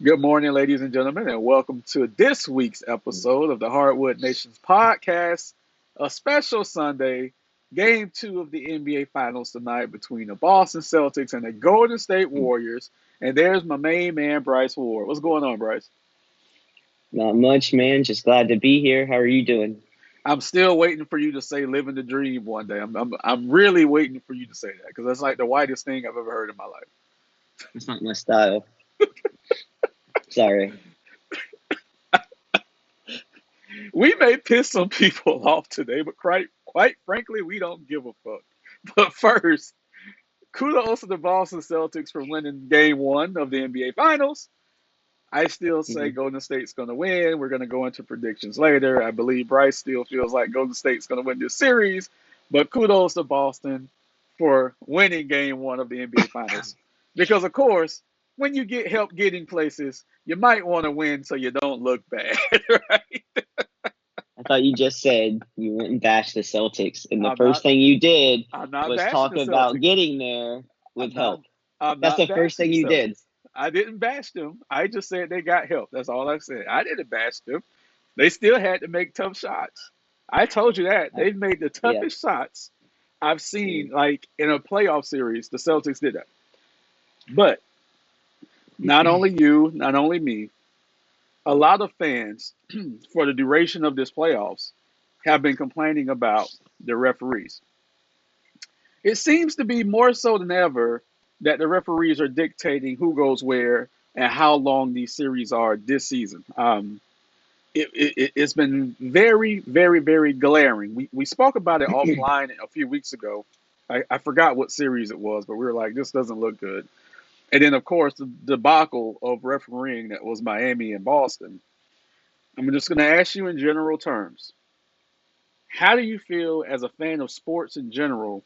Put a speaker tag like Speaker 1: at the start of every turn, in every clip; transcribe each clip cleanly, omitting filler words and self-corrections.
Speaker 1: Good morning, ladies and gentlemen, and welcome to this week's episode of the Hardwood Nations podcast. A special Sunday, game two of the NBA Finals tonight between the Boston Celtics and the Golden State Warriors. And there's my main man, Bryce Ward. What's going on, Bryce?
Speaker 2: Not much, man. Just glad to be here. How are you doing?
Speaker 1: I'm still waiting for you to say "living the dream" one day. I'm really waiting for you to say that because that's like the whitest thing I've ever heard in my life.
Speaker 2: It's not my style. Sorry.
Speaker 1: We may piss some people off today, but quite frankly, we don't give a fuck. But first, kudos to the Boston Celtics for winning game one of the NBA Finals. I still say
Speaker 2: Mhm.
Speaker 1: Golden State's going to win. We're going to go into predictions later. I believe Bryce still feels like Golden State's going to win this series, but kudos to Boston for winning game one of the NBA Finals. Because, of course, when you get help getting places, you might want to win so you don't look bad, right?
Speaker 2: I thought you just said you went and bashed the Celtics, and the
Speaker 1: I'm
Speaker 2: first
Speaker 1: not
Speaker 2: thing you did
Speaker 1: I'm not
Speaker 2: was
Speaker 1: bashing
Speaker 2: talk
Speaker 1: the
Speaker 2: about
Speaker 1: Celtics.
Speaker 2: getting there
Speaker 1: I'm
Speaker 2: with
Speaker 1: not
Speaker 2: help.
Speaker 1: I'm
Speaker 2: That's
Speaker 1: not
Speaker 2: the first
Speaker 1: bashing
Speaker 2: thing
Speaker 1: the
Speaker 2: you did.
Speaker 1: Celtics. I didn't bash them. I just said they got help. That's all I said. I didn't bash them. They still had to make tough shots. I told you that.
Speaker 2: I,
Speaker 1: They've made the
Speaker 2: yeah.
Speaker 1: toughest shots I've
Speaker 2: Mm.
Speaker 1: seen, like in a playoff series. The Celtics did that. But not only you, not only me, a lot of fans for the duration of this playoffs have been complaining about the referees. It seems to be more so than ever that the referees are dictating who goes where and how long these series are this season. It's been very, very, very glaring. We spoke about it offline a few weeks ago. I forgot what series it was, but we were like, this doesn't look good. And then, of course, the debacle of refereeing that was Miami and Boston. I'm just going to ask you in general terms. How do you feel as a fan of sports in general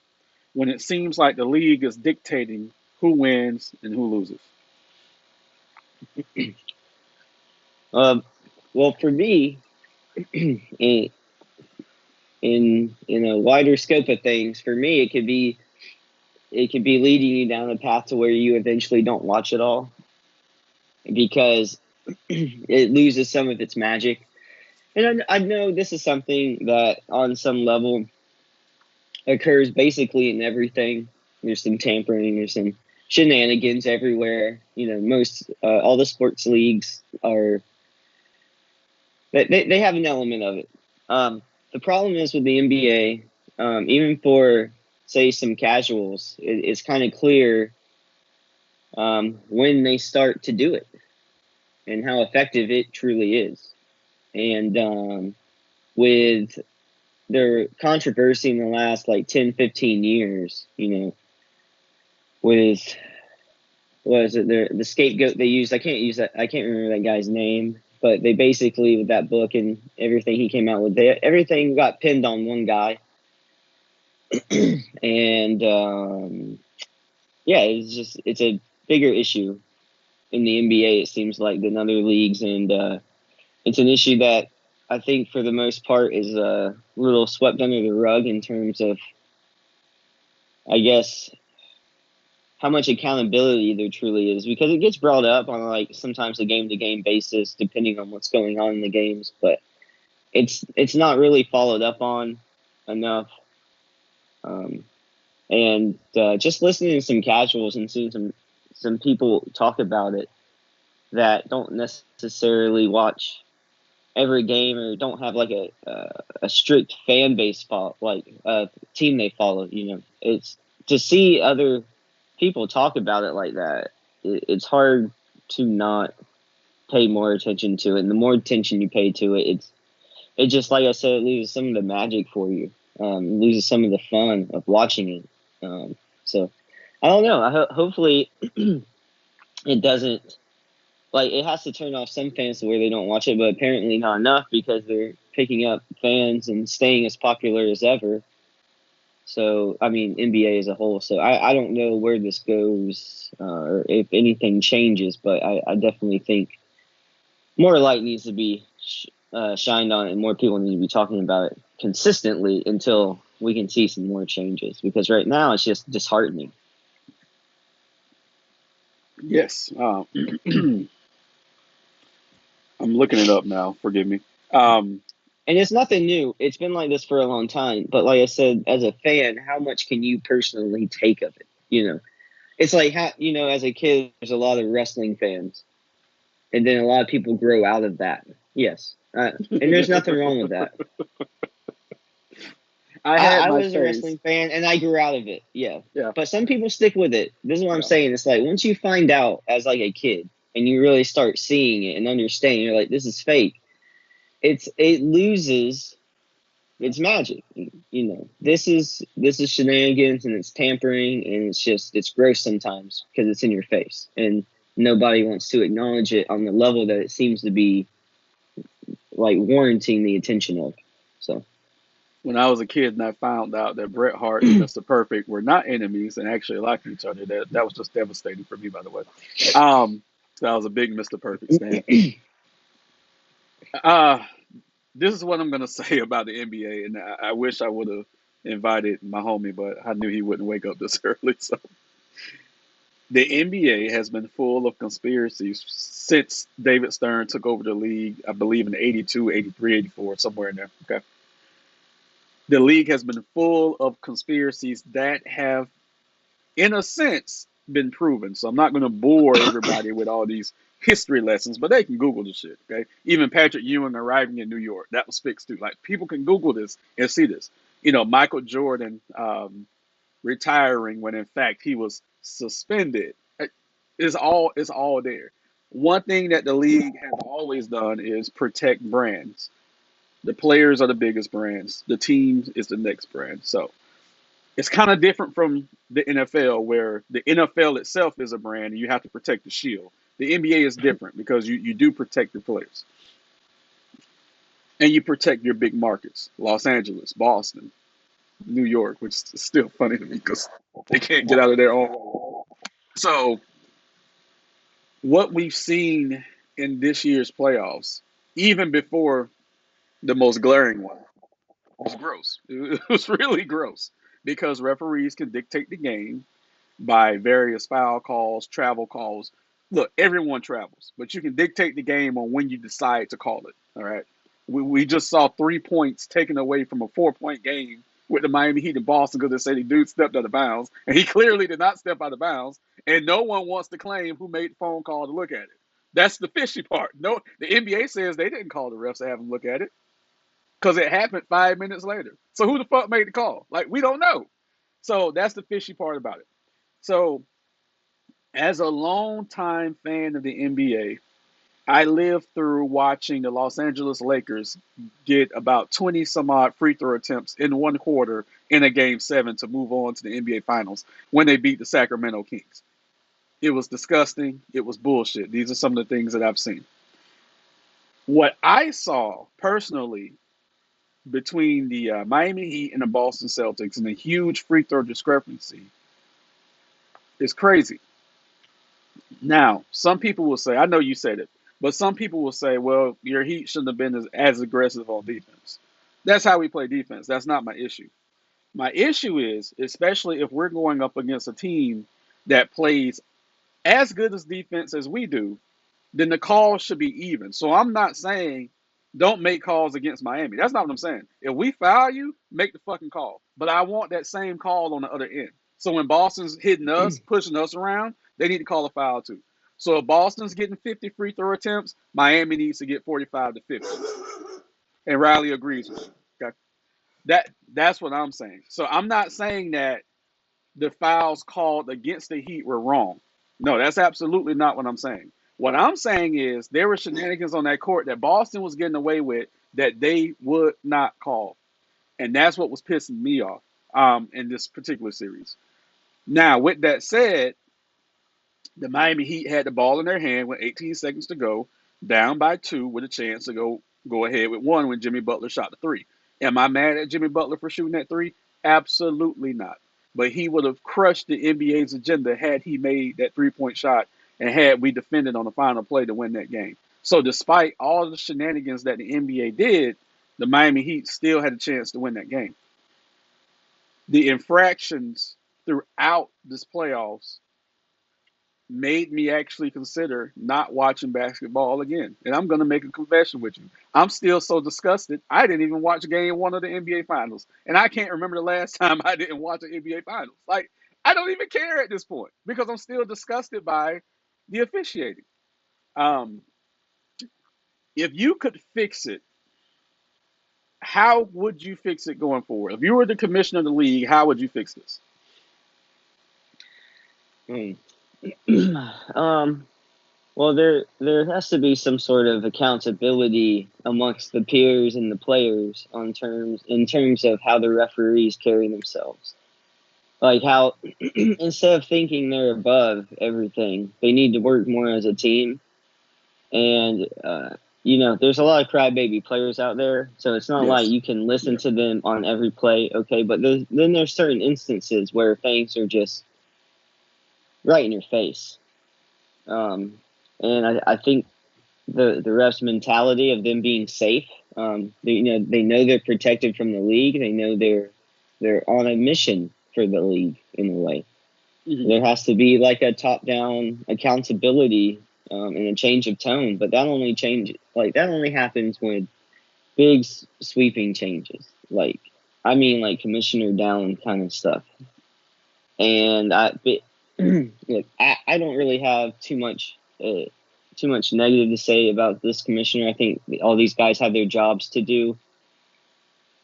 Speaker 1: when it seems like the league is dictating who wins and who loses?
Speaker 2: Um, well, for me, in, in a wider scope of things, for me, it could be leading you down a path to where you eventually don't watch it all because it loses some of its magic. And I know this is something that, on some level, occurs basically in everything. There's some tampering, there's some shenanigans everywhere. Most all the sports leagues are they have an element of it. The problem is with the NBA, even for say some casuals, it's kind of clear when they start to do it and how effective it truly is. And with their controversy in the last like 10, 15 years, with was it the scapegoat they used? I can't remember that guy's name, but they basically, with that book and everything he came out with, everything got pinned on one guy. And yeah, it's a bigger issue in the NBA, it seems like, than other leagues. And it's an issue that I think for the most part is a little swept under the rug in terms of, I guess, how much accountability there truly is, because it gets brought up on like sometimes a game to game basis depending on what's going on in the games, but it's not really followed up on enough. Um, and just listening to some casuals and seeing some people talk about it that don't necessarily watch every game or don't have like a strict fan base like a team they follow. It's to see other people talk about it like that. It's hard to not pay more attention to it, and the more attention you pay to it, it just, like I said, it loses some of the magic for you. It loses some of the fun of watching it. So I don't know. Hopefully it doesn't, like, it has to turn off some fans to where they don't watch it, but apparently not enough because they're picking up fans and staying as popular as ever. So, I mean, NBA as a whole. So I don't know where this goes or if anything changes, but I definitely think more light needs to be shined on it, and more people need to be talking about it consistently until we can see some more changes, because right now it's just disheartening.
Speaker 1: Yes. I'm looking it up now. Forgive me. Um,
Speaker 2: And it's nothing new. It's been like this for a long time. But like I said, as a fan, how much can you personally take of it? It's like how as a kid, there's a lot of wrestling fans, and then a lot of people grow out of that. Yes, and there's nothing wrong with that.
Speaker 1: I had
Speaker 2: I
Speaker 1: my
Speaker 2: was a
Speaker 1: phase.
Speaker 2: wrestling fan, and I grew out of it. Yeah,
Speaker 1: Yeah,
Speaker 2: but some people stick with it. This is what I'm
Speaker 1: yeah.
Speaker 2: saying. It's like once you find out as like a kid, and you really start seeing it and understanding, you're like, this is fake. It loses its magic. This is shenanigans and it's tampering and it's gross sometimes because it's in your face and nobody wants to acknowledge it on the level that it seems to be like warranting the attention of. So
Speaker 1: When I was a kid and I found out that Bret Hart and Mr. Perfect were not enemies and actually liked each other, that was just devastating for me, by the way. Um, so I was a big Mr. Perfect fan. Uh, this is what I'm gonna say about the NBA, and I wish I would have invited my homie, but I knew he wouldn't wake up this early. So the NBA has been full of conspiracies since David Stern took over the league, I believe in 82, 83, 84, somewhere in there. Okay. The league has been full of conspiracies that have, in a sense, been proven. So I'm not going to bore everybody with all these history lessons, but they can Google the shit. Okay. Even Patrick Ewing arriving in New York, that was fixed too. Like people can Google this and see this. Michael Jordan retiring when in fact he was suspended. It's all there. One thing that the league has always done is protect brands. The players are the biggest brands. The team is the next brand. So it's kind of different from the NFL, where the NFL itself is a brand and you have to protect the shield. The NBA is different because you do protect your players and you protect your big markets: Los Angeles, Boston, New York, which is still funny to me because they can't get out of their own. So what we've seen in this year's playoffs, even before the most glaring one, was gross. It was really gross because referees can dictate the game by various foul calls, travel calls. Look, everyone travels, but you can dictate the game on when you decide to call it. All right. We just saw 3 points taken away from a 4 point game with the Miami Heat and Boston because they say the dude stepped out of bounds, and he clearly did not step out of bounds, and no one wants to claim who made the phone call to look at it. That's the fishy part. No, the NBA says they didn't call the refs to have them look at it because it happened 5 minutes later. So who the fuck made the call? Like, we don't know. So that's the fishy part about it. So as a longtime fan of the NBA, I lived through watching the Los Angeles Lakers get about 20 some odd free throw attempts in one quarter in a game 7 to move on to the NBA Finals when they beat the Sacramento Kings. It was disgusting. It was bullshit. These are some of the things that I've seen. What I saw personally between the Miami Heat and the Boston Celtics and the huge free throw discrepancy is crazy. Now, some people will say, I know you said it, but some people will say, well, your Heat shouldn't have been as aggressive on defense. That's how we play defense. That's not my issue. My issue is, especially if we're going up against a team that plays as good as defense as we do, then the call should be even. So I'm not saying don't make calls against Miami. That's not what I'm saying. If we foul you, make the fucking call. But I want that same call on the other end. So when Boston's hitting us, pushing us around, they need to call a foul too. So if Boston's getting 50 free throw attempts, Miami needs to get 45 to 50. And Riley agrees with me. Okay. That's what I'm saying. So I'm not saying that the fouls called against the Heat were wrong. No, that's absolutely not what I'm saying. What I'm saying is there were shenanigans on that court that Boston was getting away with that they would not call. And that's what was pissing me off in this particular series. Now, with that said, the Miami Heat had the ball in their hand with 18 seconds to go, down by 2 with a chance to go ahead with 1 when Jimmy Butler shot the 3. Am I mad at Jimmy Butler for shooting that 3? Absolutely not. But he would have crushed the NBA's agenda had he made that 3 point shot and had we defended on the final play to win that game. So despite all the shenanigans that the NBA did, the Miami Heat still had a chance to win that game. The infractions throughout this playoffs made me actually consider not watching basketball again. And I'm going to make a confession with you. I'm still so disgusted. I didn't even watch game one of the NBA Finals. And I can't remember the last time I didn't watch the NBA Finals. Like, I don't even care at this point because I'm still disgusted by the officiating. Um, if you could fix it, how would you fix it going forward? If you were the commissioner of the league, how would you fix this?
Speaker 2: Hmm. Well, there has to be some sort of accountability amongst the peers and the players on terms in terms of how the referees carry themselves. Like how instead of thinking they're above everything, they need to work more as a team. And there's a lot of crybaby players out there, so it's not like
Speaker 1: Yes.
Speaker 2: you can listen
Speaker 1: Yeah.
Speaker 2: to them on every play. Okay, but then there's certain instances where things are just right in your face. And I think the refs' mentality of them being safe. They know they're protected from the league. They know they're on a mission for the league in a way.
Speaker 1: Hmm.
Speaker 2: There has to be like a top-down accountability and a change of tone, but that only happens when big sweeping changes. Like commissioner down kind of stuff. And look, I don't really have too much negative to say about this commissioner. I think all these guys have their jobs to do,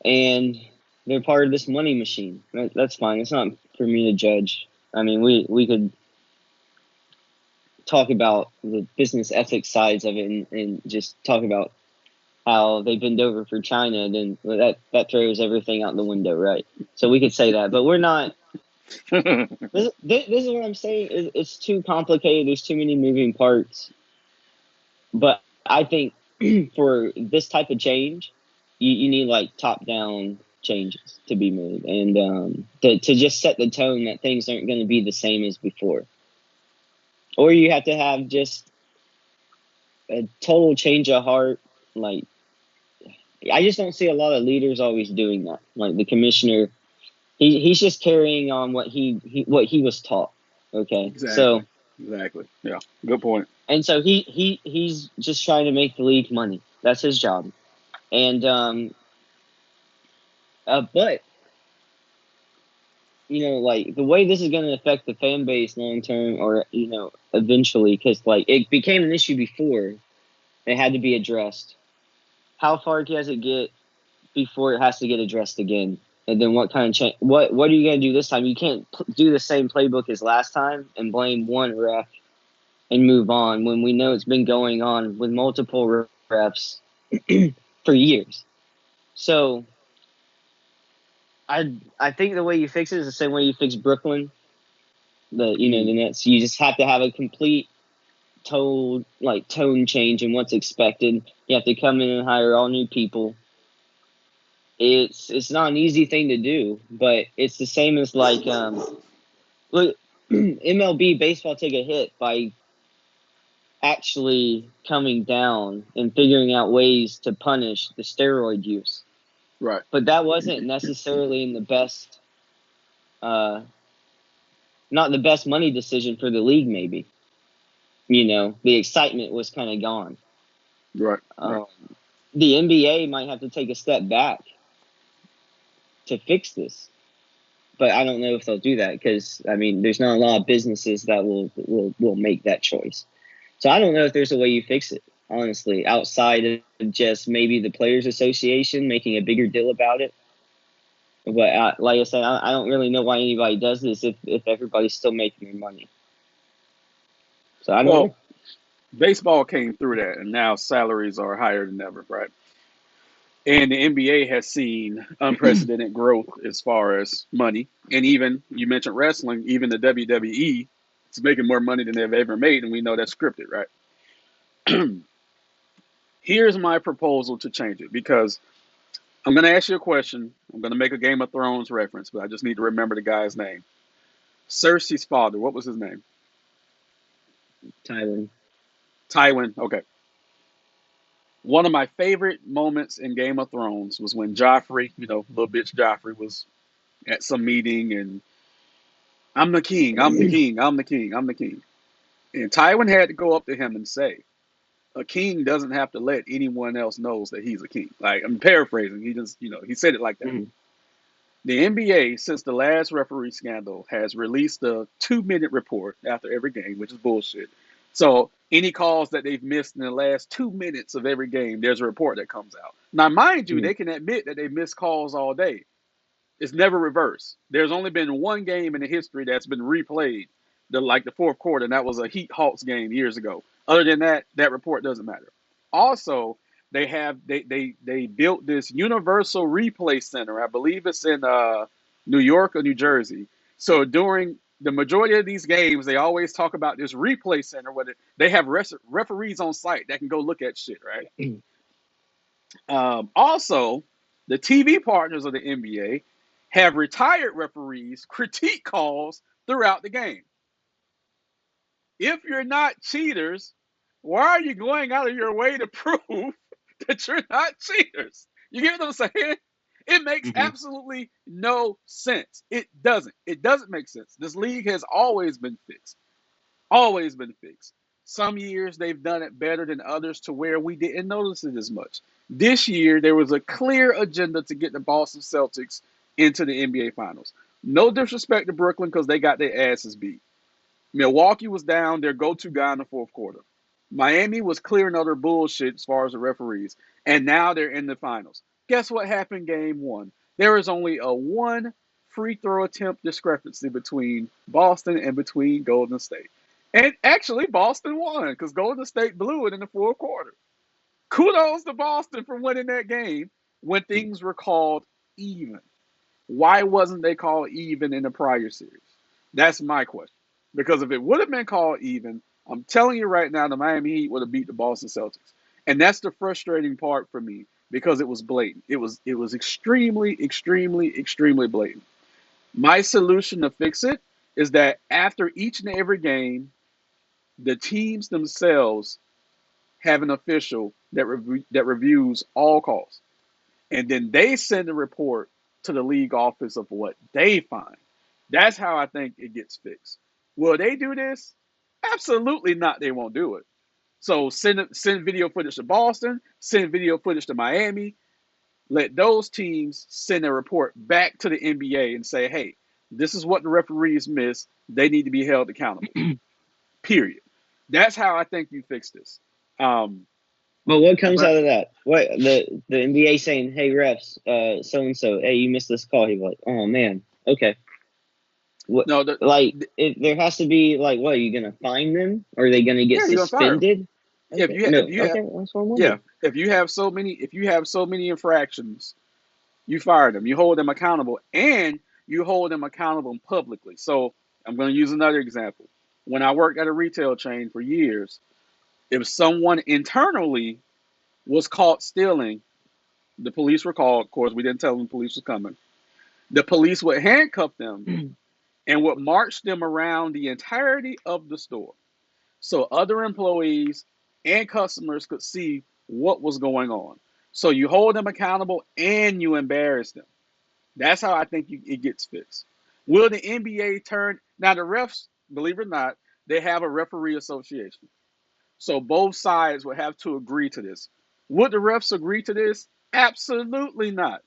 Speaker 2: and they're part of this money machine. That's fine. It's not for me to judge. I mean, we could talk about the business ethics sides of it and just talk about how they bend over for China, then that throws everything out the window, right? So we could say that, but we're not. This is what I'm saying. It's too complicated. There's too many moving parts. But I think for this type of change, you need like top down changes to be made, and to just set the tone that things aren't going to be the same as before. Or you have to have just a total change of heart. Like I just don't see a lot of leaders always doing that. Like the commissioner, he's just carrying on what he was taught. Okay,
Speaker 1: Exactly.
Speaker 2: so
Speaker 1: Exactly. Yeah. Good point.
Speaker 2: and so he's just trying to make the league money. That's his job. And but like the way this is going to affect the fan base long term, or eventually, because like it became an issue before, it had to be addressed. How far does it get before it has to get addressed again? And then what kind of change? What are you going to do this time? You can't do the same playbook as last time and blame one ref and move on when we know it's been going on with multiple refs for years. So I think the way you fix it is the same way you fix Brooklyn. The
Speaker 1: Mm.
Speaker 2: Nets. You just have to have a complete tone change in what's expected. You have to come in and hire all new people. It's not an easy thing to do, but it's the same as like look, MLB baseball take a hit by actually coming down and figuring out ways to punish the steroid use.
Speaker 1: Right.
Speaker 2: But that wasn't necessarily in the best, uh, not the best money decision for the league. Maybe the excitement was kind of gone.
Speaker 1: Right. Right.
Speaker 2: Um, the NBA might have to take a step back to fix this, but I don't know if they'll do that because I mean, there's not a lot of businesses that will make that choice. So I don't know if there's a way you fix it, honestly, outside of just maybe the Players Association making a bigger deal about it. But like I said, I don't really know why anybody does this if everybody's still making their money. So I don't
Speaker 1: Well,
Speaker 2: know.
Speaker 1: baseball came through that, and now salaries are higher than ever, right? And the NBA has seen unprecedented growth as far as money. And even, you mentioned wrestling, even the WWE is making more money than they've ever made. And we know that's scripted, right? Here's my proposal to change it because I'm going to ask you a question. I'm going to make a Game of Thrones reference, but I just need to remember the guy's name. Cersei's father, what was his name?
Speaker 2: Tyler.
Speaker 1: Tywin. Okay. One of my favorite moments in Game of Thrones was when Joffrey, little bitch Joffrey, was at some meeting and I'm the king, I'm the king, I'm the king, I'm the king. And Tywin had to go up to him and say, a king doesn't have to let anyone else knows that he's a king. Like, I'm paraphrasing. He just, he said it like that.
Speaker 2: Mhm.
Speaker 1: The NBA, since the last referee scandal, has released a 2-minute report after every game, which is bullshit. So any calls that they've missed in the last 2 minutes of every game, there's a report that comes out. Now, mind you,
Speaker 2: Mhm.
Speaker 1: they can admit that they missed calls all day. It's never reversed. There's only been one game in the history that's been replayed, the fourth quarter, and that was a Heat Hawks game years ago. Other than that, that report doesn't matter. Also, they built this universal replay center. I believe it's in New York or New Jersey. So during the majority of these games, they always talk about this replay center where they have referees on site that can go look at shit, right? Also, the TV partners of the NBA have retired referees critique calls throughout the game. If you're not cheaters, why are you going out of your way to prove that you're not cheaters? You get what I'm saying? It makes
Speaker 2: Mhm.
Speaker 1: absolutely no sense. It doesn't. It doesn't make sense. This league has always been fixed. Always been fixed. Some years they've done it better than others to where we didn't notice it as much. This year there was a clear agenda to get the Boston Celtics into the NBA Finals. No disrespect to Brooklyn because they got their asses beat. Milwaukee was down their go-to guy in the fourth quarter. Miami was clearing other bullshit as far as the referees, and now they're in the finals. Guess what happened game one? There is only a one free throw attempt discrepancy between Boston and between Golden State. And actually, Boston won because Golden State blew it in the fourth quarter. Kudos to Boston for winning that game when things were called even. Why wasn't they called even in the prior series? That's my question. Because if it would have been called even, I'm telling you right now, the Miami Heat would have beat the Boston Celtics. And that's the frustrating part for me because it was blatant. It was extremely, extremely, extremely blatant. My solution to fix it is that after each and every game, the teams themselves have an official that reviews all calls, and then they send a report to the league office of what they find. That's how I think it gets fixed. Will they do this? Absolutely not. They won't do it. So send video footage to Boston, send video footage to Miami. Let those teams send a report back to the NBA and say, "Hey, this is what the referees missed. They need to be held accountable." Period. That's how I think you fix this. Um,
Speaker 2: But what comes
Speaker 1: but
Speaker 2: out of that? What the NBA saying, "Hey refs, so and so, hey, you missed this call." He's like, "Oh man, okay." What
Speaker 1: no,
Speaker 2: there has to be like, what are you gonna fine them? Or are they gonna get
Speaker 1: yeah, you're gonna fire them.
Speaker 2: suspended?
Speaker 1: If
Speaker 2: Okay,
Speaker 1: you
Speaker 2: no,
Speaker 1: if you have
Speaker 2: okay, that's what I'm
Speaker 1: Yeah,
Speaker 2: wondering.
Speaker 1: if you have so many infractions, you fire them. You hold them accountable, and you hold them accountable publicly. So I'm going to use another example. When I worked at a retail chain for years, if someone internally was caught stealing, the police were called. Of course, we didn't tell them the police was coming. The police would handcuff them and would march them around the entirety of the store, so other employees and customers could see what was going on. So you hold them accountable and you embarrass them. That's how I think it gets fixed. Will the NBA turn now? The refs, believe it or not, they have a referee association. So both sides would have to agree to this. Would the refs agree to this? Absolutely not.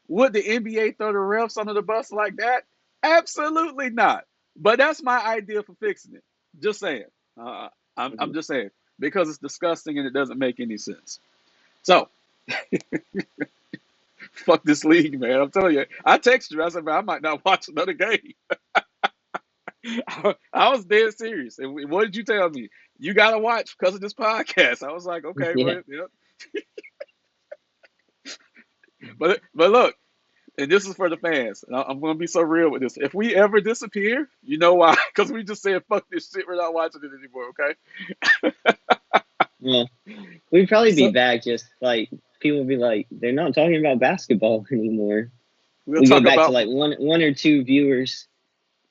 Speaker 1: Would the NBA throw the refs under the bus like that? Absolutely not. But that's my idea for fixing it. Just saying. Uh, I'm
Speaker 2: Mhm.
Speaker 1: just saying because it's disgusting and it doesn't make any sense. So fuck this league, man. I'm telling you. I texted you. I said, man, I might not watch another game. I was dead serious. And what did you tell me? You got to watch because of this podcast. I was like, okay,
Speaker 2: Yeah.
Speaker 1: well, yeah. But look, and this is for the fans. And I'm going to be so real with this. If we ever disappear, you know why? Because we just said, fuck this shit. We're not watching it anymore, okay?
Speaker 2: Well, we'd probably be
Speaker 1: So
Speaker 2: back. Just like people would be like, they're not talking about basketball anymore.
Speaker 1: we'll
Speaker 2: We go
Speaker 1: talk
Speaker 2: back to
Speaker 1: about,
Speaker 2: like one or two viewers.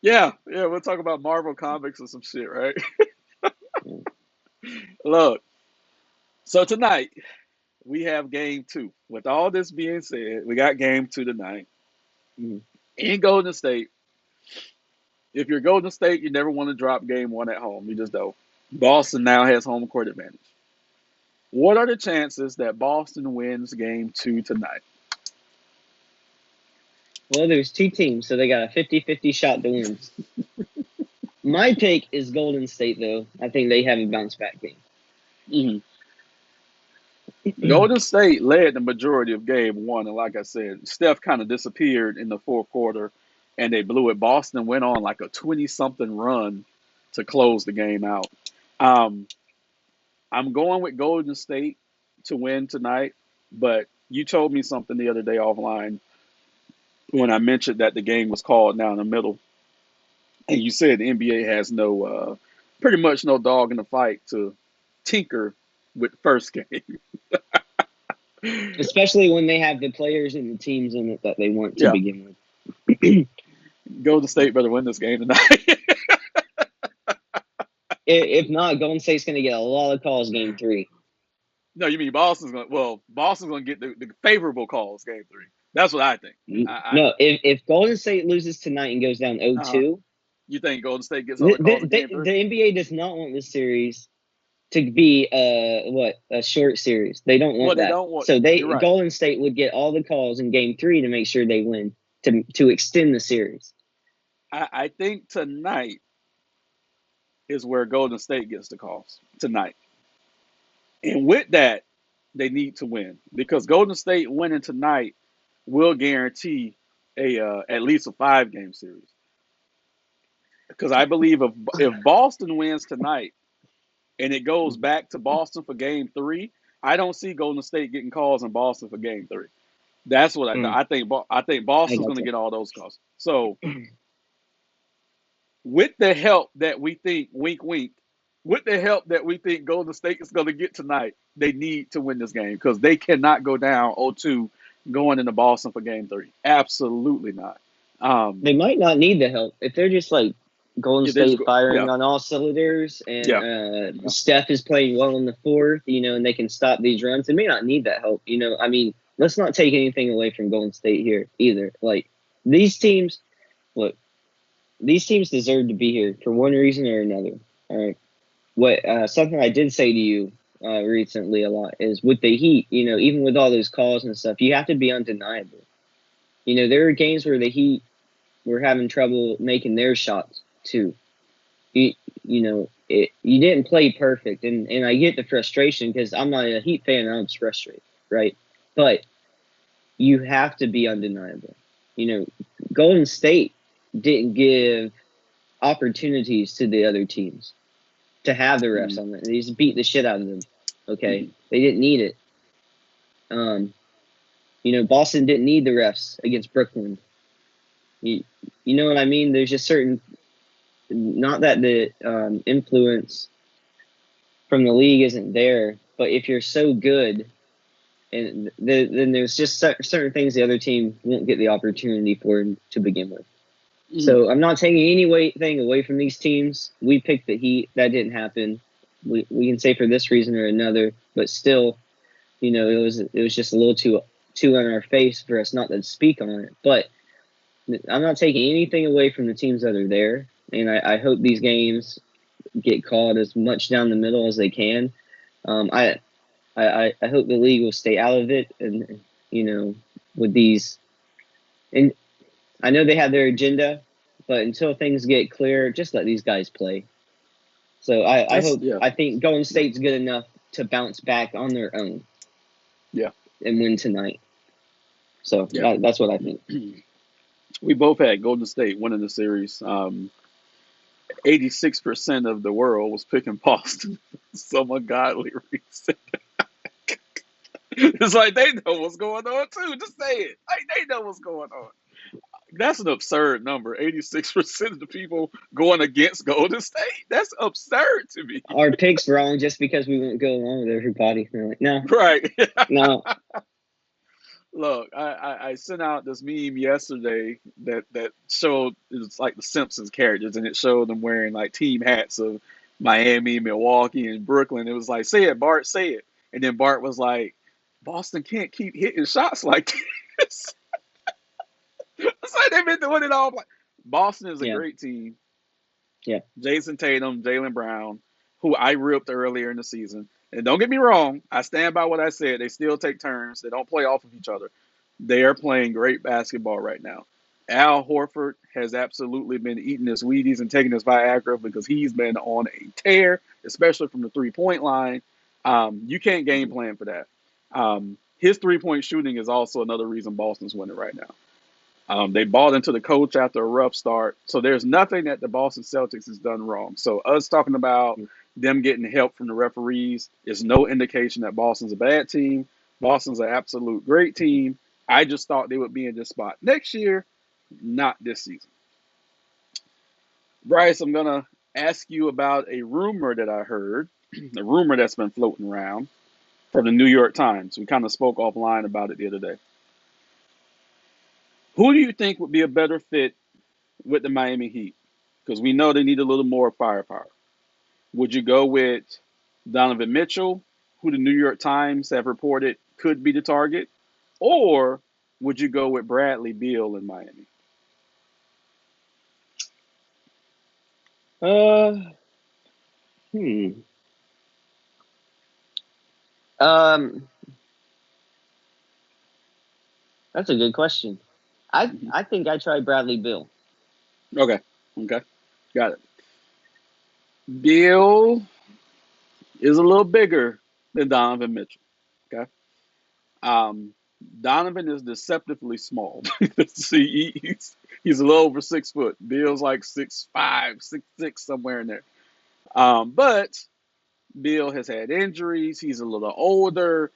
Speaker 1: yeah, we'll talk about Marvel Comics or some shit, right? Look, so tonight we have game two. With all this being said, we got game two tonight
Speaker 2: Mhm.
Speaker 1: in Golden State. If you're Golden State, you never want to drop game one at home. You just don't. Boston now has home court advantage. What are the chances that Boston wins game two tonight?
Speaker 2: Well, there's two teams, so they got a 50-50 shot to win. My take is Golden State, though. I think they have a bounce back game.
Speaker 1: Mhm. Golden State led the majority of game one, and like I said, Steph kind of disappeared in the fourth quarter, and they blew it. Boston went on like a 20-something run to close the game out. Um, I'm going with Golden State to win tonight, but you told me something the other day offline when I mentioned that the game was called down the middle, and you said the NBA has pretty much no dog in the fight to tinker with first game.
Speaker 2: Especially when they have the players and the teams in it that they want to
Speaker 1: Yeah,
Speaker 2: begin with.
Speaker 1: Golden State better win this game tonight.
Speaker 2: If not, Golden State's going to get a lot of calls game three.
Speaker 1: No, you mean Boston's going? Well, Boston's going to get the favorable calls game three. That's what I think.
Speaker 2: No, if Golden State loses tonight and goes down
Speaker 1: Uh,
Speaker 2: 0-2,
Speaker 1: you think Golden State gets all
Speaker 2: the,
Speaker 1: the calls in
Speaker 2: the,
Speaker 1: game three?
Speaker 2: the NBA does not want this series to be a short series. They don't
Speaker 1: Well,
Speaker 2: want
Speaker 1: they
Speaker 2: that.
Speaker 1: don't want.
Speaker 2: So
Speaker 1: You're right.
Speaker 2: Golden State would get all the calls in game three to make sure they win to extend the series.
Speaker 1: I think tonight is where Golden State gets the calls tonight, and with that, they need to win because Golden State winning tonight will guarantee a at least a 5 game series. Because I believe if Boston wins tonight and it goes back to Boston for game three, I don't see Golden State getting calls in Boston for game three. That's what
Speaker 2: Mm,
Speaker 1: I think. I think
Speaker 2: I
Speaker 1: Boston's going to
Speaker 2: gotcha.
Speaker 1: get all those calls. So with the help that we think, wink, wink, with the help that we think Golden State is going to get tonight, they need to win this game because they cannot go down 0-2 going into Boston for game three. Absolutely not. Um,
Speaker 2: They might not need the help if they're just like Golden
Speaker 1: yeah, they just
Speaker 2: State
Speaker 1: go.
Speaker 2: firing
Speaker 1: Yeah,
Speaker 2: on all cylinders and
Speaker 1: yeah, yeah.
Speaker 2: Steph is playing well in the fourth, and they can stop these runs. They may not need that help. I mean, let's not take anything away from Golden State here either. Like these teams, look, these teams deserve to be here for one reason or another. All right. What something I did say to you recently a lot is with the Heat. Even with all those calls and stuff, you have to be undeniable. There are games where the Heat were having trouble making their shots too. You, you didn't play perfect, and I get the frustration because I'm not a Heat fan and I'm just frustrated, right? But you have to be undeniable. Golden State didn't give opportunities to the other teams to have the refs
Speaker 1: Mhm,
Speaker 2: on them. They just beat the shit out of them. Okay,
Speaker 1: mhm,
Speaker 2: they didn't need it. Um, Boston didn't need the refs against Brooklyn. You, you know what I mean? There's just certain, not that the influence from the league isn't there, but if you're so good, and then there's just certain things the other team won't get the opportunity for to begin with.
Speaker 1: mhm.
Speaker 2: So I'm not taking anything away from these teams. We picked the Heat. That didn't happen. We can say for this reason or another, but still, it was just a little too in our face for us not to speak on it. But I'm not taking anything away from the teams that are there, and I hope these games get called as much down the middle as they can. Um, I, I hope the league will stay out of it, and with these, and I know they have their agenda, but until things get clear, just let these guys play. So
Speaker 1: That's yeah,
Speaker 2: I think Golden
Speaker 1: yeah,
Speaker 2: State's good enough to bounce back on their own
Speaker 1: yeah,
Speaker 2: and win tonight. So
Speaker 1: yeah.
Speaker 2: that's what I think.
Speaker 1: We both had Golden State winning the series. 86% of the world was picking Boston. Some ungodly reason. It's like they know what's going on too. Just say it. Like they know what's going on. That's an absurd number. 86% of the people going against Golden State. That's absurd to me.
Speaker 2: Our pick's wrong just because we won't go along with everybody. They're like, no,
Speaker 1: Right.
Speaker 2: no.
Speaker 1: Look, I sent out this meme yesterday that showed it's like the Simpsons characters, and it showed them wearing like team hats of Miami, Milwaukee, and Brooklyn. It was like, say it, Bart, say it. And then Bart was like, Boston can't keep hitting shots like this. It's like they've been doing it all. Like Boston is a
Speaker 2: Yeah,
Speaker 1: great team.
Speaker 2: yeah.
Speaker 1: Jason Tatum, Jalen Brown. who I ripped earlier in the season. And don't get me wrong, I stand by what I said. They still take turns. They don't play off of each other. They are playing great basketball right now. Al Horford has absolutely been eating his Wheaties and taking his Viagra because he's been on a tear, especially from the 3-point line. You can't game plan for that. His 3-point shooting is also another reason Boston's winning right now. They bought into the coach after a rough start. So there's nothing that the Boston Celtics has done wrong. So us talking about them getting help from the referees is no indication that Boston's a bad team. Boston's an absolute great team. I just thought they would be in this spot next year, not this season. Bryce, I'm going to ask you about a rumor that I heard, a rumor that's been floating around from the New York Times. We kind of spoke offline about it the other day. Who do you think would be a better fit with the Miami Heat? Because we know they need a little more firepower. Would you go with Donovan Mitchell, who the New York Times have reported could be the target, or would you go with Bradley Beal in Miami?
Speaker 2: Uh, hmm. Um, that's a good question. I think I tried Bradley Bill.
Speaker 1: Okay, okay, got it. Beal is a little bigger than Donovan Mitchell. Okay, um, Donovan is deceptively small. See, he's a little over 6 foot. Beal's like 6'5", 6'6", somewhere in there. But Beal has had injuries. He's a little older.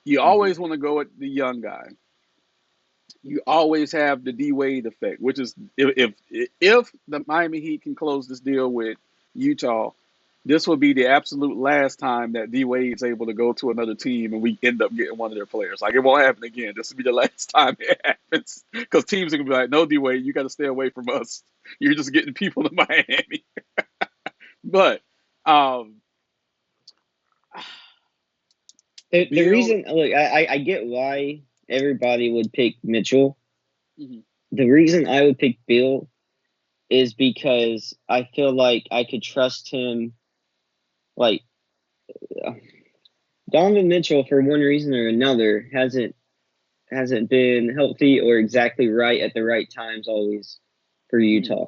Speaker 1: You
Speaker 2: Mm-hmm.
Speaker 1: always want to go with the young guy. You always have the D Wade effect, which is if the Miami Heat can close this deal with Utah, this will be the absolute last time that D Wade's able to go to another team and we end up getting one of their players. Like it won't happen again. This will be the last time it happens because teams are gonna be like, "No, D Wade, you got to stay away from us. You're just getting people to Miami." But um,
Speaker 2: The
Speaker 1: Bill,
Speaker 2: reason, look, I get why everybody would pick Mitchell.
Speaker 1: mhm,
Speaker 2: The reason I would pick Bill is because I feel like I could trust him. Like Donovan Mitchell, for one reason or another, hasn't been healthy or exactly right at the right times always for
Speaker 1: mhm,
Speaker 2: Utah.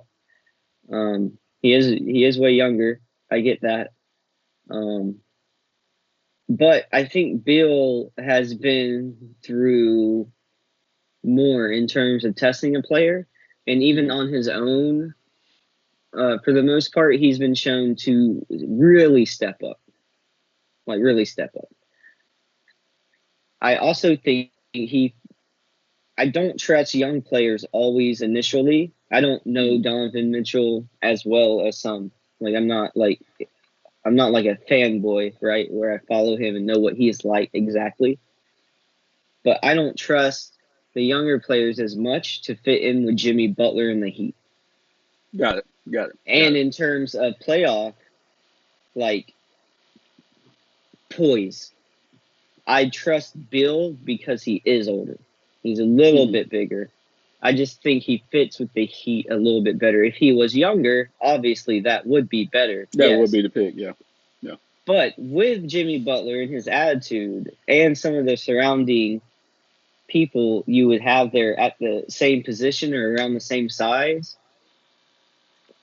Speaker 2: He is way younger. I get that. Um, but I think Bill has been through more in terms of testing a player, and even
Speaker 1: mhm,
Speaker 2: on his own, for the most part, he's been shown to really step up, like really step up. I also think I don't trust young players always initially. I don't know
Speaker 1: mhm.
Speaker 2: Donovan Mitchell as well as some. Like I'm not like a fanboy, right? Where I follow him and know what he is like exactly. But I don't trust the younger players as much to fit in with Jimmy Butler in the Heat.
Speaker 1: Got it. Got it. Got
Speaker 2: And
Speaker 1: it.
Speaker 2: in terms of playoff, like poise, I trust Bill because he is older. He's a little
Speaker 1: Mhm.
Speaker 2: bit bigger. I just think he fits with the Heat a little bit better. If he was younger, obviously that would be better,
Speaker 1: That would
Speaker 2: yes.
Speaker 1: be the pick. Yeah. Yeah.
Speaker 2: But with Jimmy Butler and his attitude and some of the surrounding people you would have there at the same position or around the same size,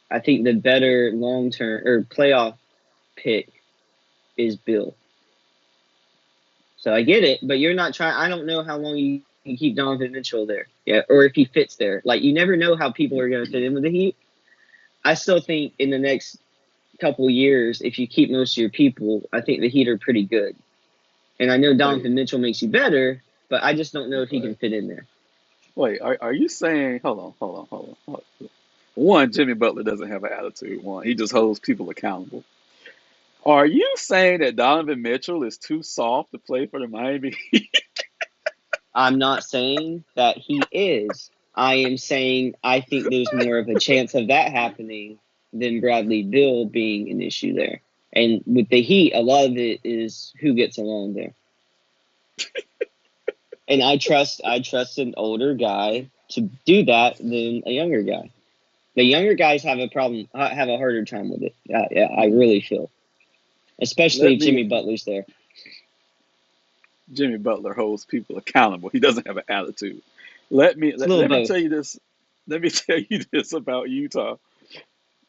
Speaker 2: I think the better long term or playoff pick is Bill. So I get it, but you're not trying. I don't know how long you can keep Donovan Mitchell there, yeah, or if he fits there. Like you never know how people are going to fit in with the Heat. I still think in the next couple years, if you keep most of your people, I think the Heat are pretty good. And I know
Speaker 1: Wait.
Speaker 2: Donovan Mitchell makes you better, but I just don't know if he can
Speaker 1: Wait.
Speaker 2: fit in there.
Speaker 1: Wait. Are you saying? Hold on. Hold on. Hold on. Hold on. One, Jimmy Butler doesn't have an attitude. One, he just holds people accountable. Are you saying that Donovan Mitchell is too soft to play for the Miami Heat?
Speaker 2: I'm not saying that he is. I am saying I think there's more of a chance of that happening than Bradley Bill being an issue there. And with the Heat, a lot of it is who gets along there. And I trust an older guy to do that than a younger guy. The younger guys have a problem, have a harder time with it. Yeah, I really feel, especially
Speaker 1: Let
Speaker 2: if Jimmy
Speaker 1: me.
Speaker 2: Butler's there.
Speaker 1: Jimmy Butler holds people accountable. He doesn't have an attitude. Let me
Speaker 2: It's a little
Speaker 1: let me
Speaker 2: both.
Speaker 1: tell you this. Let me tell you this about Utah.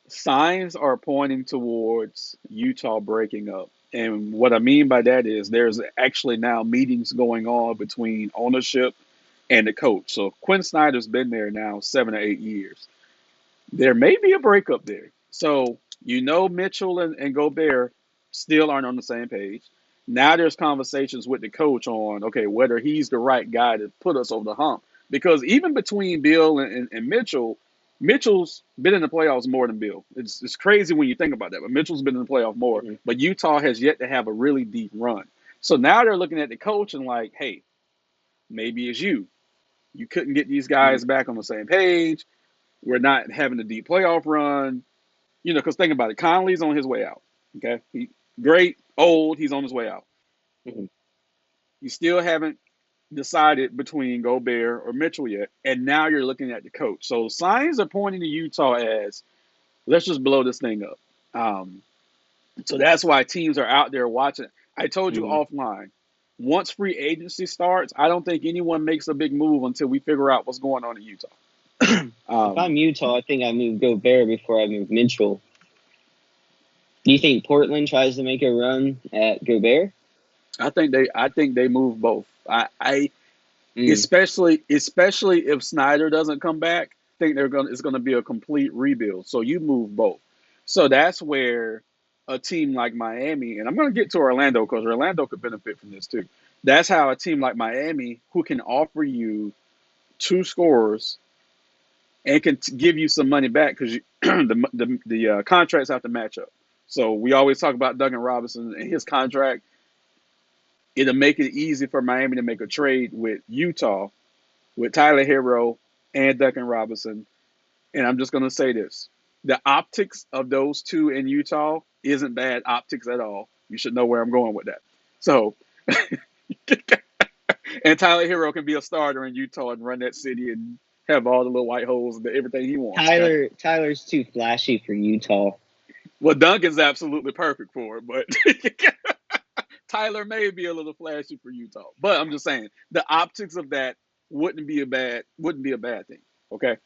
Speaker 1: Signs are pointing towards Utah breaking up. And what I mean by that is there's actually now meetings going on between ownership and the coach. So Quinn Snyder's been there now 7 or 8 years. There may be a breakup there. So Mitchell and Gobert still aren't on the same page. Now there's conversations with the coach on okay whether he's the right guy to put us over the hump. Because even between Bill and Mitchell, Mitchell's been in the playoffs more than Bill. It's crazy when you think about that, but Mitchell's been in the playoff more.
Speaker 2: Mm-hmm.
Speaker 1: But Utah has yet to have a really deep run. So now they're looking at the coach and like, hey, maybe it's you. You couldn't get these
Speaker 2: Mm-hmm.
Speaker 1: guys back on the same page. We're not having a deep playoff run. Because think about it. Conley's on his way out. Okay, great, old. He's on his way out.
Speaker 2: Mm-hmm.
Speaker 1: You still haven't decided between Gobert or Mitchell yet, and now you're looking at the coach. So signs are pointing to Utah as let's just blow this thing up. Um, so that's why teams are out there watching. I told you
Speaker 2: Mm-hmm.
Speaker 1: offline. Once free agency starts, I don't think anyone makes a big move until we figure out what's going on in Utah.
Speaker 2: If I'm
Speaker 1: Um,
Speaker 2: Utah, I think I move Gobert before I move Mitchell. Do you think Portland tries to make a run at Gobert?
Speaker 1: I think they move both. I
Speaker 2: Mm.
Speaker 1: especially if Snyder doesn't come back, I think it's gonna be a complete rebuild. So you move both. So that's where a team like Miami, and I'm gonna get to Orlando because Orlando could benefit from this too. That's how a team like Miami, who can offer you two scorers and can give you some money back because the contracts have to match up. So we always talk about Duncan Robinson and his contract. It'll make it easy for Miami to make a trade with Utah with Tyler Hero and Duncan Robinson. And I'm just going to say this. The optics of those two in Utah isn't bad optics at all. You should know where I'm going with that. So, and Tyler Hero can be a starter in Utah and run that city and have all the little white holes and everything he wants. Okay.
Speaker 2: Tyler's too flashy for Utah.
Speaker 1: Well, Duncan's absolutely perfect for it, but Tyler may be a little flashy for Utah. But I'm just saying the optics of that wouldn't be a bad thing. Okay.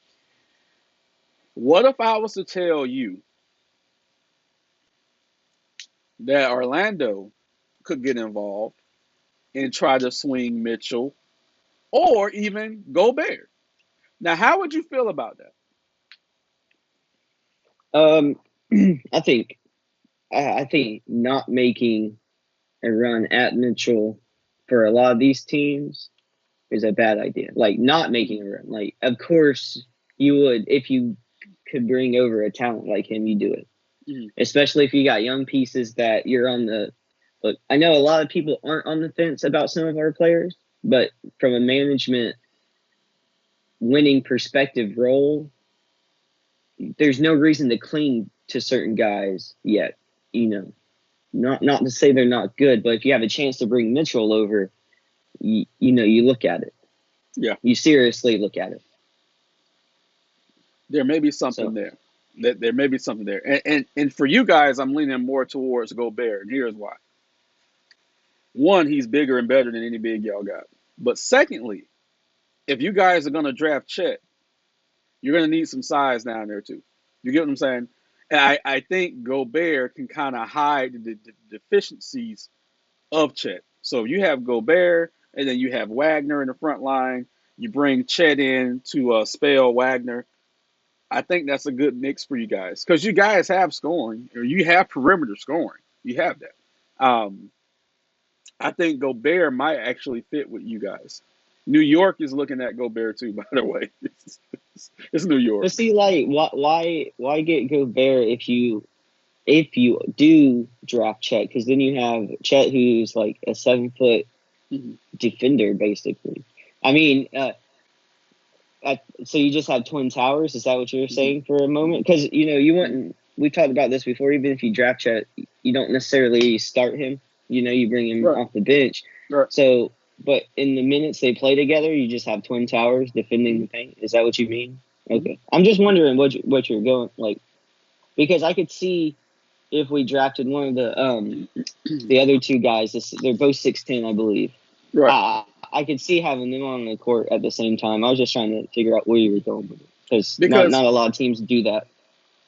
Speaker 1: What if I was to tell you that Orlando could get involved and try to swing Mitchell or even Gobert? Now, how would you feel about that?
Speaker 2: Um, I think I think not making a run at Mitchell for a lot of these teams is a bad idea. Like not making a run. Like of course you would if you could bring over a talent like him, you do it.
Speaker 1: Mhm.
Speaker 2: Especially if you got young pieces that you're on the look. I know a lot of people aren't on the fence about some of our players, but from a management winning perspective role, there's no reason to cling to certain guys yet. You know, not to say they're not good, but if you have a chance to bring Mitchell over, you look at it.
Speaker 1: Yeah,
Speaker 2: You seriously look at it.
Speaker 1: there may be something
Speaker 2: So,
Speaker 1: there. There may be something there. And for you guys, I'm leaning more towards Gobert, and here's why. One, he's bigger and better than any big y'all got. But secondly, if you guys are going to draft Chet, you're going to need some size down there too. You get what I'm saying? And I think Gobert can kind of hide the deficiencies of Chet. So you have Gobert, and then you have Wagner in the front line. You bring Chet in to spell Wagner. I think that's a good mix for you guys because you guys have scoring, or you have perimeter scoring. You have that. I think Gobert might actually fit with you guys. New York is looking at Gobert too, by the way. It's New York.
Speaker 2: but see, like, why get Gobert if you do draft Chet? Because then you have Chet, who's like a 7 foot
Speaker 1: Mhm.
Speaker 2: defender, basically. I mean, so you just have twin towers? Is that what you're
Speaker 1: Mhm.
Speaker 2: saying for a moment? Because you
Speaker 1: Mhm.
Speaker 2: wouldn't. We talked about this before. Even if you draft Chet, you don't necessarily start him. You bring him
Speaker 1: Right,
Speaker 2: off the bench.
Speaker 1: right.
Speaker 2: So, but in the minutes they play together, you just have twin towers defending
Speaker 1: Mhm.
Speaker 2: the paint. Is that what you mean? Okay, I'm just wondering what you're going like because I could see if we drafted one of the other two guys. They're both 6'10", I believe.
Speaker 1: Right.
Speaker 2: I could see having them on the court at the same time. I was just trying to figure out where you were going with it because
Speaker 1: Because
Speaker 2: not a lot of teams do that.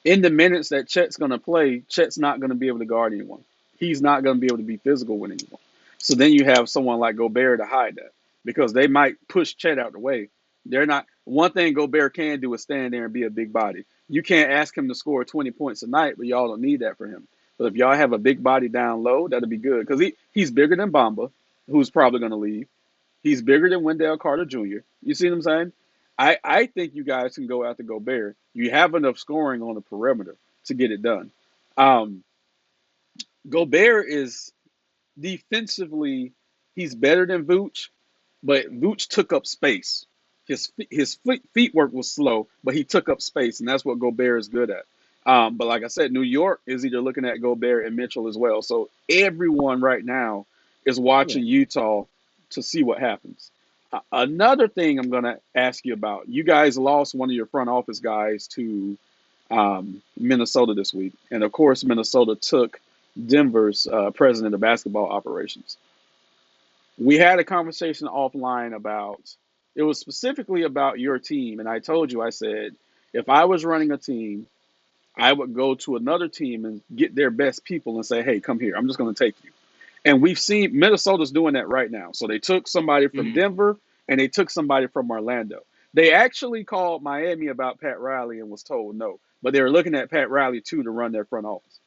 Speaker 1: in the minutes that Chet's going to play, Chet's not going to be able to guard anyone. He's not going to be able to be physical with anyone. So then you have someone like Gobert to hide that because they might push Chet out the way. They're not. One thing Gobert can do is stand there and be a big body. You can't ask him to score 20 points a night, but y'all don't need that for him. But if y'all have a big body down low, that'll be good because he's bigger than Bamba, who's probably going to leave. He's bigger than Wendell Carter Jr. You see what I'm saying? I think you guys can go after Gobert. You have enough scoring on the perimeter to get it done. Um, Gobert is defensively, he's better than Vooch, but Vooch took up space. His feet work was slow, but he took up space, and that's what Gobert is good at. But like I said, New York is either looking at Gobert and Mitchell as well. So everyone right now is
Speaker 2: Yeah.
Speaker 1: watching Utah to see what happens. Another thing I'm going to ask you about: you guys lost one of your front office guys to Minnesota this week, and of course, Minnesota took Denver's president of basketball operations. We had a conversation offline about it was specifically about your team, and I told you, I said, if I was running a team, I would go to another team and get their best people and say, hey, come here, I'm just going to take you. And we've seen Minnesota's doing that right now. So they took somebody from
Speaker 2: Mm-hmm.
Speaker 1: Denver and they took somebody from Orlando. They actually called Miami about Pat Riley and was told no, but they were looking at Pat Riley too to run their front office.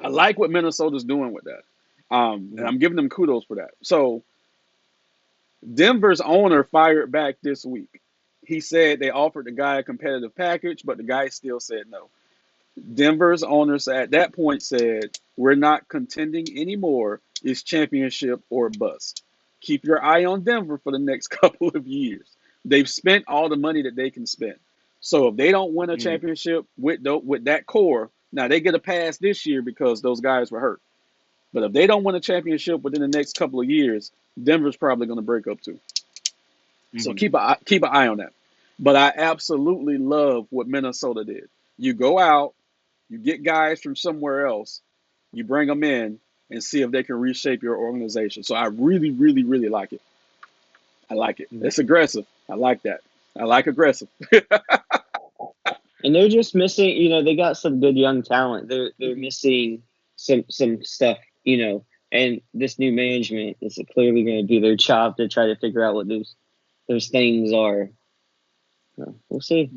Speaker 1: I like what Minnesota's doing with that. And
Speaker 2: Mm-hmm.
Speaker 1: I'm giving them kudos for that. So Denver's owner fired back this week. He said they offered the guy a competitive package, but the guy still said no. Denver's owners at that point said, we're not contending anymore. It's championship or bust. Keep your eye on Denver for the next couple of years. They've spent all the money that they can spend. So if they don't win a
Speaker 2: Mm-hmm.
Speaker 1: championship with that core, now they get a pass this year because those guys were hurt. But if they don't win a championship within the next couple of years, Denver's probably going to break up too. So
Speaker 2: Mm-hmm.
Speaker 1: keep an eye on that. But I absolutely love what Minnesota did. You go out, you get guys from somewhere else, you bring them in, and see if they can reshape your organization. So I really, really, really like it. I like it.
Speaker 2: Mm-hmm.
Speaker 1: It's aggressive. I like that. I like aggressive.
Speaker 2: And they're just missing. They got some good young talent. They're missing some stuff. And this new management is clearly going to do their job to try to figure out what those things are. We'll see.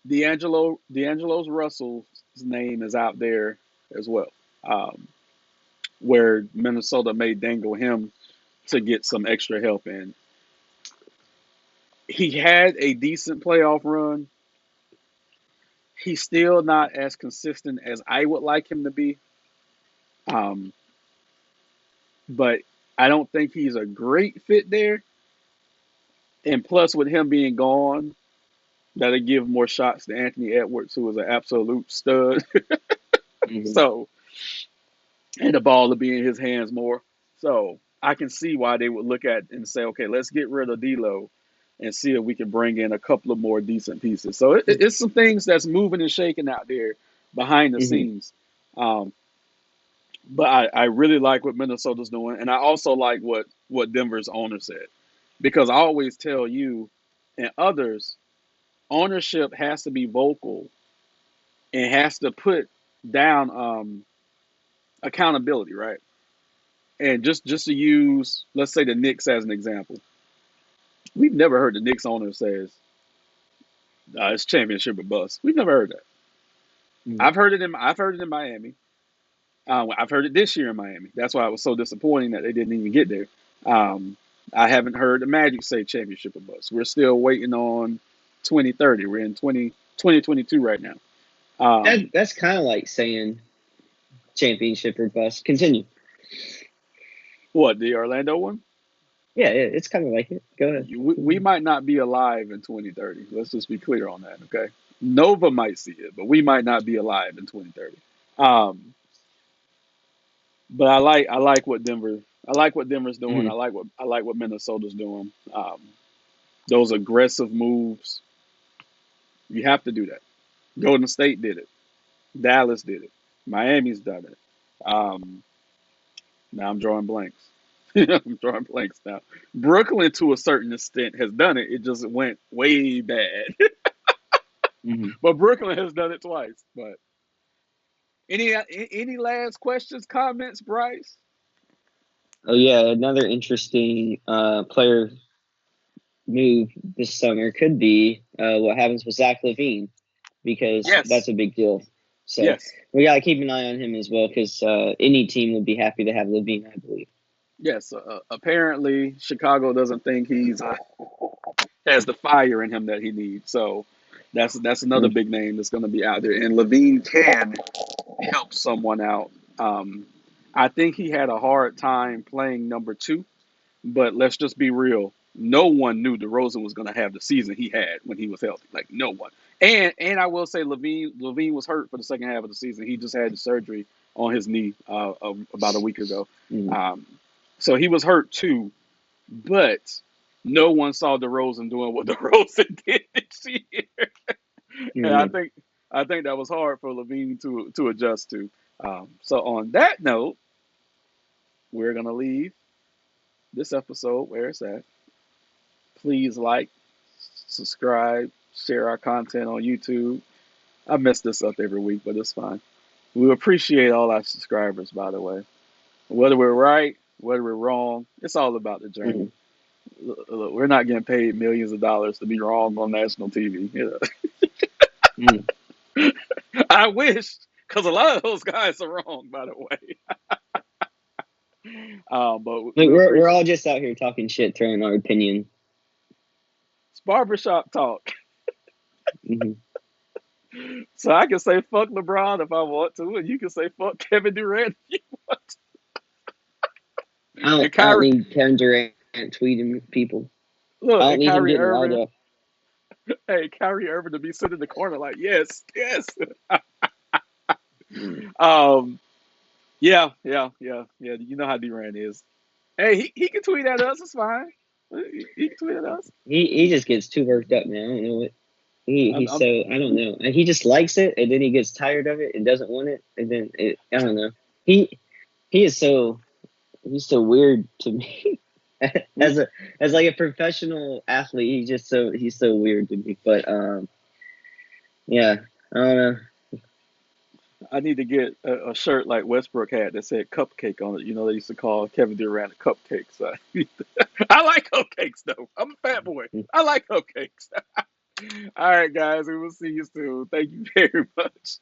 Speaker 1: D'Angelo's Russell's name is out there as well, um, where Minnesota may dangle him to get some extra help in. He had a decent playoff run. He's still not as consistent as I would like him to be. Um, but I don't think he's a great fit there. And plus, with him being gone, that'll give more shots to Anthony Edwards, who is an absolute stud.
Speaker 2: Mm-hmm.
Speaker 1: So, and the ball will be in his hands more. So, I can see why they would look at and say, okay, let's get rid of D'Lo and see if we can bring in a couple of more decent pieces. So, it's some things that's moving and shaking out there behind the
Speaker 2: Mm-hmm.
Speaker 1: scenes. Um, but I really like what Minnesota's doing, and I also like what Denver's owner said, because I always tell you and others, ownership has to be vocal and has to put down accountability, right? And just to use, let's say the Knicks as an example, we've never heard the Knicks owner says it's championship or bust. We've never heard that.
Speaker 2: Mm-hmm.
Speaker 1: I've heard it in Miami. I've heard it this year in Miami. That's why it was so disappointing that they didn't even get there. Um, I haven't heard the Magic say championship or bust. We're still waiting on 2030. We're in 2022 right now. Um,
Speaker 2: That's kind of like saying championship or bust. Continue.
Speaker 1: what, the Orlando one?
Speaker 2: Yeah, it's kind of like it. Go ahead.
Speaker 1: We might not be alive in 2030. Let's just be clear on that, okay? Nova might see it, but we might not be alive in 2030. Um, but I like what Denver's doing.
Speaker 2: Mm-hmm.
Speaker 1: I like what Minnesota's doing. Those aggressive moves. You have to do that. Golden State did it. Dallas did it. Miami's done it. Um, Now I'm drawing blanks. I'm drawing blanks now. Brooklyn, to a certain extent, has done it. It just went way bad.
Speaker 2: Hmm.
Speaker 1: But Brooklyn has done it twice. But any last questions, comments, Bryce?
Speaker 2: Oh yeah, another interesting player move this summer could be what happens with Zach LaVine, because
Speaker 1: Yes.
Speaker 2: that's a big deal. So
Speaker 1: Yes.
Speaker 2: we gotta keep an eye on him as well, because any team would be happy to have LaVine, I believe.
Speaker 1: Yes. Apparently, Chicago doesn't think he's has the fire in him that he needs. So that's another
Speaker 2: Mm.
Speaker 1: big name that's going to be out there. And Levine can help someone out. Um, I think he had a hard time playing number two, but let's just be real. No one knew DeRozan was going to have the season he had when he was healthy. Like no one. And I will say Levine was hurt for the second half of the season. He just had the surgery on his knee about a week ago.
Speaker 2: Mm.
Speaker 1: Um, so he was hurt too, but no one saw DeRozan doing what DeRozan did this year, and
Speaker 2: Yeah.
Speaker 1: I think that was hard for Levine to adjust to. So on that note, we're gonna leave this episode where it's at. Please like, subscribe, share our content on YouTube. I mess this up every week, but it's fine. We appreciate all our subscribers, by the way. Whether we're right, whether we're wrong, it's all about the journey.
Speaker 2: Mm.
Speaker 1: Look, we're not getting paid millions of dollars to be wrong on national TV.
Speaker 2: Mm.
Speaker 1: I wish, because a lot of those guys are wrong, by the way. But
Speaker 2: Look,
Speaker 1: we
Speaker 2: we're
Speaker 1: appreciate
Speaker 2: all just out here talking shit, throwing our opinion.
Speaker 1: it's barbershop talk.
Speaker 2: Hmm.
Speaker 1: So I can say fuck LeBron if I want to, and you can say fuck Kevin Durant if you want to. And
Speaker 2: I don't
Speaker 1: Kyrie,
Speaker 2: need Kevin Durant tweeting people. I
Speaker 1: look,
Speaker 2: don't
Speaker 1: and
Speaker 2: need him
Speaker 1: Kyrie
Speaker 2: getting riled
Speaker 1: Irving,
Speaker 2: up.
Speaker 1: hey, Kyrie Irving to be sitting in the corner like, yes, yes.
Speaker 2: Mm.
Speaker 1: Yeah. You know how Durant is. Hey, he can tweet at us. It's fine. He can tweet at us.
Speaker 2: He just gets too worked up, man. I don't know what he's
Speaker 1: I'm
Speaker 2: so I don't know. And he just likes it, and then he gets tired of it and doesn't want it, and then I don't know. He he is so he's so weird to me.
Speaker 1: we
Speaker 2: as a as like a professional athlete, he's so weird to me. But yeah, I don't know.
Speaker 1: I need to get a shirt like Westbrook had that said cupcake on it. You know, they used to call Kevin Durant a cupcake. So I like cupcakes, though. I'm a fat boy. I like cupcakes. All right, guys. We will see you soon. Thank you very much.